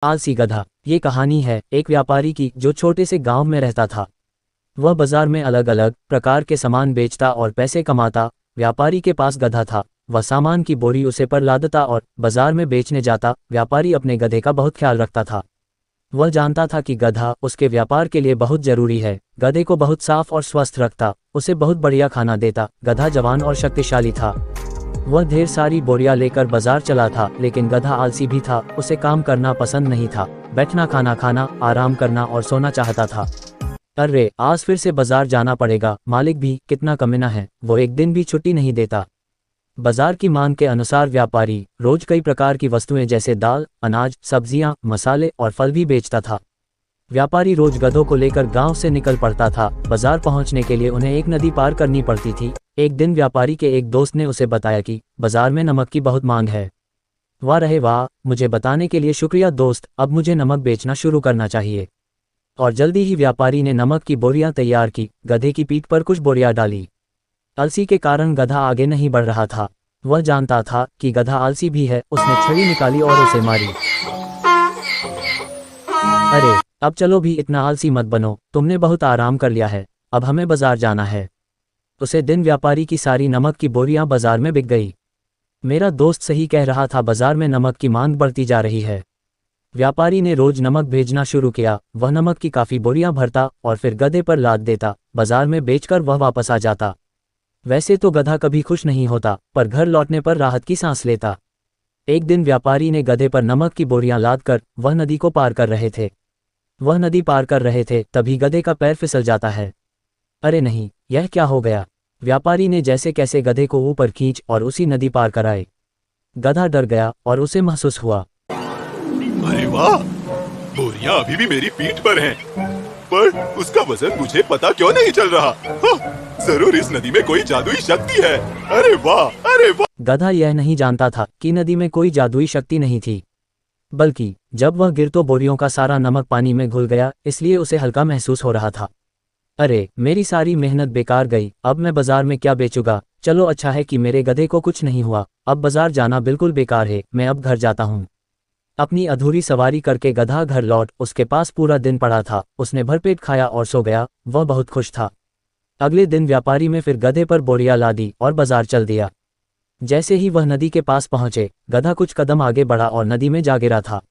आलसी गधा। ये कहानी है एक व्यापारी की जो छोटे से गांव में रहता था। वह बाजार में अलग अलग प्रकार के सामान बेचता और पैसे कमाता। व्यापारी के पास गधा था। वह सामान की बोरी उसे पर लादता और बाजार में बेचने जाता। व्यापारी अपने गधे का बहुत ख्याल रखता था। वह जानता था कि गधा उसके व्यापार के लिए बहुत जरूरी है। गधे को बहुत साफ और स्वस्थ रखता, उसे बहुत बढ़िया खाना देता। गधा जवान और शक्तिशाली था। वह ढेर सारी बोरियां लेकर बाजार चला था, लेकिन गधा आलसी भी था। उसे काम करना पसंद नहीं था। बैठना, खाना खाना, आराम करना और सोना चाहता था। अरे आज फिर से बाजार जाना पड़ेगा, मालिक भी कितना कमीना है, वो एक दिन भी छुट्टी नहीं देता। बाजार की मांग के अनुसार व्यापारी रोज कई प्रकार की वस्तुएं जैसे दाल, अनाज, सब्जियां, मसाले और फल भी बेचता था। व्यापारी रोज गधों को लेकर गांव से निकल पड़ता था। बाजार पहुंचने के लिए उन्हें एक नदी पार करनी पड़ती थी। एक दिन व्यापारी के एक दोस्त ने उसे बताया कि बाजार में नमक की बहुत मांग है। वाह रहे वाह, मुझे बताने के लिए शुक्रिया दोस्त, अब मुझे नमक बेचना शुरू करना चाहिए। और जल्दी ही व्यापारी ने नमक की बोरियां तैयार की। गधे की पीठ पर कुछ बोरियां डाली। आलसी के कारण गधा आगे नहीं बढ़ रहा था। वह जानता था कि गधा आलसी भी है। उसने छड़ी निकाली और उसे मारी। अरे अब चलो भी, इतना आलसी मत बनो, तुमने बहुत आराम कर लिया है, अब हमें बाजार जाना है। उसे दिन व्यापारी की सारी नमक की बोरियां बाजार में बिक गई। मेरा दोस्त सही कह रहा था, बाजार में नमक की मांग बढ़ती जा रही है। व्यापारी ने रोज नमक भेजना शुरू किया। वह नमक की काफी बोरियां भरता और फिर गधे पर लाद देता। बाजार में बेचकर वह वापस आ जाता। वैसे तो गधा कभी खुश नहीं होता, पर घर लौटने पर राहत की सांस लेता। एक दिन व्यापारी ने गधे पर नमक की बोरियां लादकर वह नदी को पार कर रहे थे। तभी गधे का पैर फिसल जाता है। अरे नहीं, यह क्या हो गया। व्यापारी ने जैसे कैसे गधे को ऊपर खींच और उसी नदी पार कराए। गधा डर गया और उसे महसूस हुआ। अरे वाह, बोरियां अभी भी मेरी पीठ पर हैं, पर उसका वजन मुझे पता क्यों नहीं चल रहा। जरूर इस नदी में कोई जादुई शक्ति है। अरे वाह, अरे वाह। गधा यह नहीं जानता था कि नदी में कोई जादुई शक्ति नहीं थी, बल्कि जब वह गिर तो बोरियों का सारा नमक पानी में घुल गया, इसलिए उसे हल्का महसूस हो रहा था। अरे मेरी सारी मेहनत बेकार गई, अब मैं बाजार में क्या बेचूंगा। चलो अच्छा है कि मेरे गधे को कुछ नहीं हुआ, अब बाजार जाना बिल्कुल बेकार है, मैं अब घर जाता हूँ। अपनी अधूरी सवारी करके गधा घर लौट, उसके पास पूरा दिन पड़ा था। उसने भरपेट खाया और सो गया। वह बहुत खुश था। अगले दिन व्यापारी में फिर गधे पर बोरियां लादी और बाजार चल दिया। जैसे ही वह नदी के पास पहुंचे, गधा कुछ कदम आगे बढ़ा और नदी में जा गिरा था।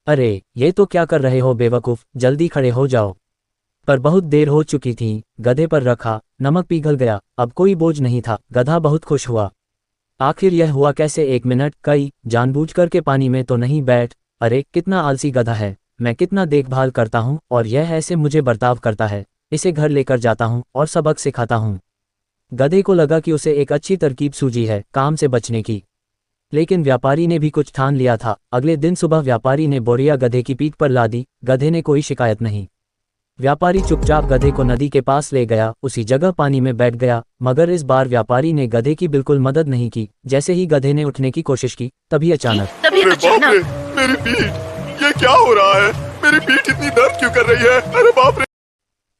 अरे ये तो क्या कर रहे हो बेवकूफ, जल्दी खड़े हो जाओ। पर बहुत देर हो चुकी थी। गधे पर रखा नमक पिघल गया, अब कोई बोझ नहीं था। गधा बहुत खुश हुआ। आखिर यह हुआ कैसे। 1 मिनट, कई जानबूझकर के पानी में तो नहीं बैठ। अरे कितना आलसी गधा है, मैं कितना देखभाल करता हूँ और यह ऐसे मुझे बर्ताव करता है। इसे घर लेकर जाता हूँ और सबक सिखाता हूँ। गधे को लगा कि उसे एक अच्छी तरकीब सूझी है काम से बचने की। लेकिन व्यापारी ने भी कुछ ठान लिया था। अगले दिन सुबह व्यापारी ने बोरियां गधे की पीठ पर लादी। गधे ने कोई शिकायत नहीं। व्यापारी चुपचाप गधे को नदी के पास ले गया, उसी जगह पानी में बैठ गया। मगर इस बार व्यापारी ने गधे की बिल्कुल मदद नहीं की। जैसे ही गधे ने उठने की कोशिश की, तभी अचानक अरे बाप रे, मेरी पीठ, ये क्या हो रहा है। मेरी पीठ इतनी दर्द क्यों कर रही है। अरे बाप रे।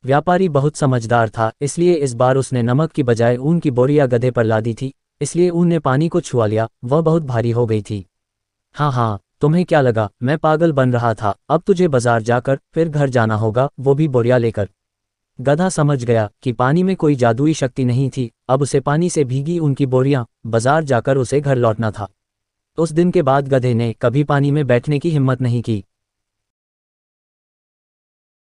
व्यापारी बहुत समझदार था, इसलिए इस बार उसने नमक की बजाय ऊन की बोरियां गधे पर लादी थी। इसलिए ऊन ने पानी को छुआ लिया। वह बहुत भारी हो गई थी। हाँ, तुम्हें क्या लगा मैं पागल बन रहा था। अब तुझे बाजार जाकर फिर घर जाना होगा, वो भी बोरियां लेकर। गधा समझ गया कि पानी में कोई जादुई शक्ति नहीं थी। अब उसे पानी से भीगी उनकी बोरियां बाजार जाकर उसे घर लौटना था। उस दिन के बाद गधे ने कभी पानी में बैठने की हिम्मत नहीं की।